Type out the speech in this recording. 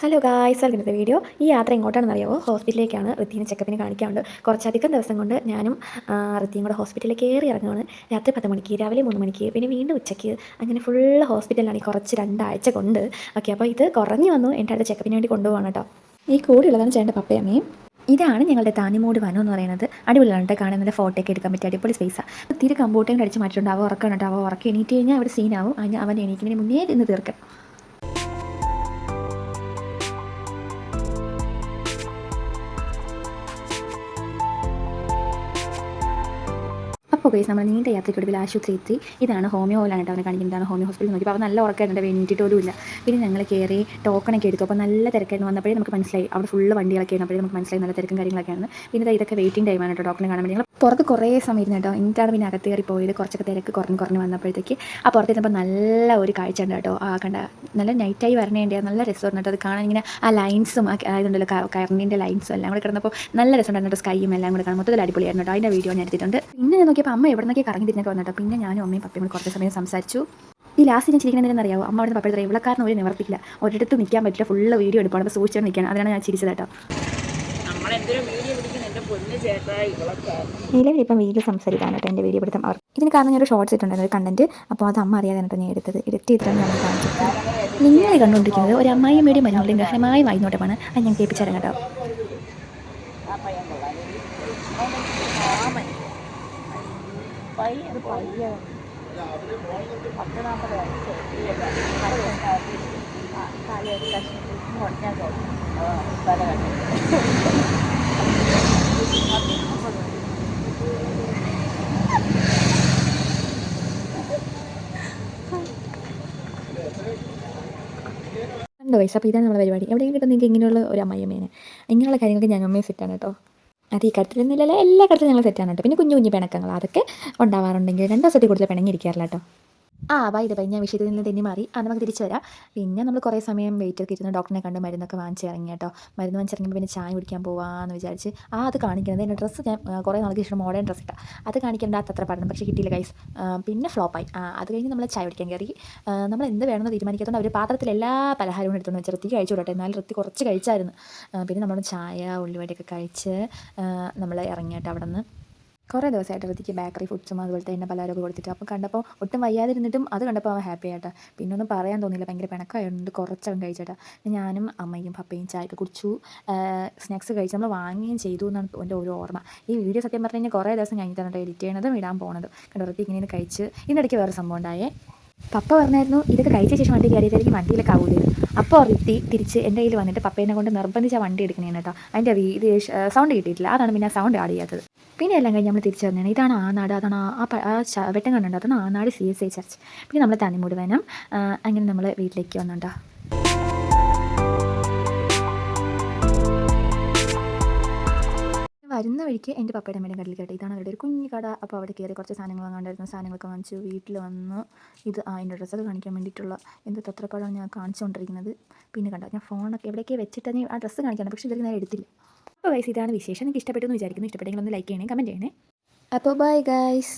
Hello guys, welcome video. ഈ യാത്ര എങ്ങോട്ടാണെന്ന് അറിയാമോ? ഹോസ്പിറ്റലിലേക്കാണ്. ഋത്തീനെ ചെക്കപ്പിന് കാണിക്കാറുണ്ട്. കുറച്ചധികം ദിവസം കൊണ്ട് ഞാനും ഋത്തിയും കൂടെ ഹോസ്പിറ്റലിൽ കയറി ഇറങ്ങുകയാണ്. രാത്രി 10 മണിക്ക്, രാവിലെ 3 മണിക്ക്, പിന്നെ വീണ്ടും ഉച്ചയ്ക്ക്, അങ്ങനെ ഫുള്ള് ഹോസ്പിറ്റലിലാണ് ഈ കുറച്ച് 2 ആഴ്ച കൊണ്ട്. ഓക്കെ, അപ്പോൾ ഇത് കുറഞ്ഞു വന്നു. എൻ്റെ അടുത്ത് ചെക്കപ്പിന് വേണ്ടി കൊണ്ടുപോകണം കേട്ടോ. ഈ കൂടെയുള്ളതാണ് ചേട്ടൻ്റെ പപ്പയമ്മയും. ഇതാണ് ഞങ്ങളുടെ താന്നിമൂട് വനം എന്ന് പറയുന്നത്. അടിപൊളിയാണ് കേട്ടോ, കാണാൻ നല്ല ഫോട്ടോ ഒക്കെ എടുക്കാൻ പറ്റിയ അടിപൊളി സ്പേസാണ്. തീരെ കമ്പോട്ടിങ് അടിച്ച് മാറ്റിയിട്ടുണ്ട്. അവ ഉറക്കണം കേട്ടോ. അവ ഉറക്കി എണീറ്റ് കഴിഞ്ഞാൽ അവിടെ സീനാവും. അവൻ എണീക്കുന്നതിന് മുന്നേ ഇന്ന് തീർക്കാം. അപ്പോൾ ഗൈസ്, നമ്മൾ നീണ്ട യാത്രയ്ക്കൊടുവിൽ ആശുപത്രി എത്തി. ഇതാണ് ഹോമിയോയിലാണ് കേട്ടോ അവനെ കാണിക്കുന്നതാണ്. ഹോമിയോ ഹോസ്പിറ്റൽ നോക്കി അപ്പോൾ നല്ല ഉറക്കമായിട്ടുണ്ട്, എണീറ്റിട്ട് പോലും ഇല്ല. പിന്നെ ഞങ്ങൾ കയറി ടോക്കണൊക്കെ എടുത്തു. അപ്പോൾ നല്ല തിരക്കായിരുന്നു. വന്നപ്പോഴേ നമുക്ക് മനസ്സിലായി, അവിടെ ഫുള്ള് വണ്ടികളൊക്കെ ആയിരുന്നപ്പോഴേ നമുക്ക് മനസ്സിലായി നല്ല തിരക്കും കാര്യങ്ങളൊക്കെയാണ്. പിന്നെ ഇതൊക്കെ വെയിറ്റിംഗ് ടൈമാണ് കേട്ടോ ടോക്കൺ കാണാൻ വേണ്ടി. ഞങ്ങൾ പുറത്ത് കുറേ സമയം ഇരുന്നു കേട്ടോ. എന്നിട്ടാണ് പിന്നെ അകത്ത് കയറി പോയത്. കുറച്ചൊക്കെ തിരക്ക് കുറഞ്ഞ് വന്നപ്പോഴത്തേക്ക് ആ പുറത്തിരുന്നപ്പോൾ നല്ല ഒരു കാഴ്ച ഉണ്ട് കേട്ടോ. കണ്ട നല്ല നൈറ്റായി വരണേൻ്റെ നല്ല രസമായിരുന്നു കേട്ടോ അത് കാണാൻ. ഇങ്ങനെ ആ ലൈൻസും ഇതുണ്ടല്ലോ, കറണ്ടിൻ്റെ ലൈൻസും എല്ലാം കൂടെ കിടന്നപ്പോൾ നല്ല രസമുണ്ടായിരുന്നു കേട്ടോ. സ്കൈയും എല്ലാം കൂടെ കാണാൻ മൊത്തത്തിൽ അടിപൊളിയായിരുന്നു കേട്ടോ. അതിൻ്റെ വീഡിയോ ഞാൻ എടുത്തിട്ടുണ്ട്. പിന്നെ നോക്കിയപ്പോൾ അമ്മ എവിടെ നിന്നൊക്കെ കറങ്ങി തിരിഞ്ഞൊക്കെ വന്നിട്ടോ. പിന്നെ ഞാനും അമ്മയും പപ്പയും കൂടി കുറച്ച് സമയം സംസാരിച്ചു. ഈ ലാസ്റ്റ് ഞാൻ ചിരിക്കുന്നതെന്ന് അറിയാമോ? അമ്മ അവിടെ നിന്ന് പപ്പയുടെ ഇവിളക്കാരനും ഒരു നിവർത്തിക്കില്ല, ഒരിടത്ത് നിൽക്കാൻ പറ്റില്ല, ഫുള്ള് വീഡിയോ എടുക്കണം. അപ്പോൾ സൂക്ഷിച്ചാണ് നിൽക്കണം. അതിനാണ് ഞാൻ ചിരിച്ചത് കേട്ടോ. നിലവിൽ ഇപ്പം വീഡിയോ സംസാരിക്കാൻ കേട്ടോ എൻ്റെ വീഡിയോ എടുത്താൽ അവർ ഇതിന് കാരണം ഞാനൊരു ഷോർട്ട്സ് ഇട്ടുണ്ടായിരുന്നു, ഒരു കണ്ടന്റ്. അപ്പോൾ അത് അമ്മ അറിയാതെ കേട്ടോ ഞാൻ എടുത്തത്. എഡിറ്റ് ചെയ്തിട്ടാണ് നമ്മൾ കാണിച്ചത്. നിങ്ങൾ കണ്ടുകൊണ്ടിരിക്കുന്നത് ഒരു അമ്മായിയമ്മയുടെയും മരുമകളുടെയും ഗഹനമായ വായ്നോട്ടമാണ്. അത് ഞാൻ കേൾപ്പിച്ചറിയാം കേട്ടോ. രണ്ട് വയസ്സ്. അപ്പോൾ ഇതാണ് നമ്മുടെ പരിപാടി. എവിടെയും കിട്ടും നിങ്ങൾക്ക് ഇങ്ങനെയുള്ള ഒരു അമ്മായിയമ്മേനെ. ഇങ്ങനെയുള്ള കാര്യങ്ങൾക്ക് ഞങ്ങൾ അമ്മയെ സെറ്റാണ് കേട്ടോ. അത് ഈ കാര്യത്തിലൊന്നുമില്ലല്ലോ, എല്ലാ കാര്യത്തിലും ഞങ്ങൾ സെറ്റാണ് കേട്ടോ. പിന്നെ കുഞ്ഞു കുഞ്ഞു പിണക്കങ്ങൾ അതൊക്കെ ഉണ്ടാവാറുണ്ടെങ്കിൽ 2 ദിവസത്തിൽ കൂടുതൽ പിണങ്ങിയിരിക്കാറില്ല കേട്ടോ. ബൈ ഞാൻ വിഷയത്തിൽ നിന്ന് തെന്നി മാറി. നമുക്ക് തിരിച്ചു വരാം. പിന്നെ നമ്മൾ കുറേ സമയം വെയിറ്റ് ഒക്കെ ഇരുന്ന് ഡോക്ടറിനെ കണ്ട് മരുന്നൊക്കെ വാങ്ങിച്ച് ഇറങ്ങി കേട്ടോ. മരുന്ന് വാങ്ങിച്ചിറങ്ങുമ്പോൾ പിന്നെ ചായ കുടിക്കാൻ പോകാമെന്ന് വിചാരിച്ച് അത് കാണിക്കുന്നത് എൻ്റെ ഡ്രസ്സ് ഞാൻ കുറേ നാൾക്ക് ശേഷം മോഡേൺ ഡ്രസ്സ് ഇട്ടാൽ അത് കാണിക്കേണ്ട അത്ര പഠനം, പക്ഷേ കിട്ടിയില്ല ഗൈസ്. പിന്നെ ഫ്ലോപ്പായി. അത് കഴിഞ്ഞ് നമ്മൾ ചായ കുടിക്കാൻ കയറി. നമ്മൾ എന്ത് വേണമെന്ന് തീരുമാനിക്കാത്തതുകൊണ്ട് അവർ പാത്രത്തിൽ എല്ലാ പലഹാരവും എടുത്തുകൊണ്ട് വെച്ച് ഋത്തി കഴിച്ചു വിടട്ടെ. എന്നാലും ഋത്തി കുറച്ച് കഴിച്ചായിരുന്നു. പിന്നെ നമ്മൾ ചായ ഉള്ളിവടയൊക്കെ കഴിച്ച് നമ്മൾ ഇറങ്ങിയിട്ട് അവിടെ നിന്ന് കുറേ ദിവസമായിട്ട് ഋതിക്ക് ബേക്കറി ഫുഡ്സും അതുപോലത്തെ എണ്ണ പലഹാരമൊക്കെ കൊടുത്തിട്ട്. അപ്പോൾ കണ്ടപ്പോൾ ഒട്ടും വയ്യാതിരുന്നിട്ടും അത് കണ്ടപ്പോൾ അവൻ ഹാപ്പി ആയിട്ടാ. പിന്നെ ഒന്നും പറയാൻ തോന്നിയില്ല, ഭയങ്കര പിണക്കമായതുകൊണ്ട് കുറച്ചവൻ കഴിച്ചേട്ടാ. ഞാനും അമ്മയും പപ്പയും ചായയൊക്കെ കുടിച്ചു, സ്നാക്സ് കഴിച്ച് നമ്മൾ വാങ്ങുകയും ചെയ്തു എന്നാണ് എൻ്റെ ഒരു ഓർമ്മ. ഈ വീഡിയോ സത്യം പറഞ്ഞു കഴിഞ്ഞാൽ കുറേ ദിവസം കഴിഞ്ഞിട്ടാണ് കേട്ടോ എഡിറ്റ് ചെയ്യണതും ഇടാൻ പോകുന്നത്. കണ്ടോ ഋതി ഇങ്ങനെ കഴിച്ച്. ഇതിനിടയ്ക്ക് വേറെ സംഭവം ഉണ്ടായേ. പപ്പ പറഞ്ഞായിരുന്നു ഇതൊക്കെ കഴിച്ച ശേഷം വണ്ടി കയറിയതായിരിക്കും വണ്ടിയിലൊക്കെ ആവൂലേ. അപ്പോൾ ഋതി തിരിച്ച് എൻ്റെ കയ്യിൽ വന്നിട്ട് പപ്പേനെ കൊണ്ട് നിർബന്ധിച്ച വണ്ടി എടുക്കണേന്ന് കേട്ടോ. അതിൻ്റെ ഇത് സൗണ്ട് കിട്ടിയിട്ടില്ല, അതാണ് പിന്നെ സൗണ്ട് ആഡ് ചെയ്യാത്തത്. പിന്നെ എല്ലാം കഴിഞ്ഞ് നമ്മൾ തിരിച്ചു വന്നതാണ്. ഇതാണ് ആനാട്, അതാണ് വെട്ടം കണ്ടുണ്ട്, അതാണ് ആനാട് CSI ചർച്ച്. പിന്നെ നമ്മൾ തന്നിമൂട് വനം. അങ്ങനെ നമ്മൾ വീട്ടിലേക്ക് വന്നുണ്ടോ. വരുന്ന വഴിക്ക് എൻ്റെ പപ്പയുടെ അമ്മയുടെ കടയിൽ കേട്ടോ. ഇതാണ് അവരുടെ ഒരു കുഞ്ഞു കട. അപ്പോൾ അവിടെ കയറി കുറച്ച് സാധനങ്ങൾ വാങ്ങാണ്ടായിരുന്നു. സാധനങ്ങളൊക്കെ വാങ്ങിച്ചു വീട്ടിൽ വന്നു. ഇത് എൻ്റെ ഡ്രസ്സൊക്കെ കാണിക്കാൻ വേണ്ടിയിട്ടുള്ള എന്ത് തത്രപ്പാടാണ് ഞാൻ കാണിച്ചുകൊണ്ടിരിക്കുന്നത്. പിന്നെ കണ്ടോ, ഞാൻ ഫോണൊക്കെ എവിടെയൊക്കെ വെച്ചിട്ട് ആ ഡ്രസ്സ് കാണിക്കണം, പക്ഷേ ഇതൊക്കെ ഞാൻ എടുത്തില്ല. അപ്പോൾ ഗൈസ്, ഇതാണ് വിശേഷം. നിങ്ങൾക്ക് ഇഷ്ടപ്പെട്ടു എന്ന് വിചാരിക്കുന്നു. ഇഷ്ടപ്പെട്ടെങ്കിൽ ഒന്ന് ലൈക്ക് ചെയ്യണേ, കമൻറ്റ് ചെയ്യണേ. അപ്പോൾ ബൈ ഗൈസ്.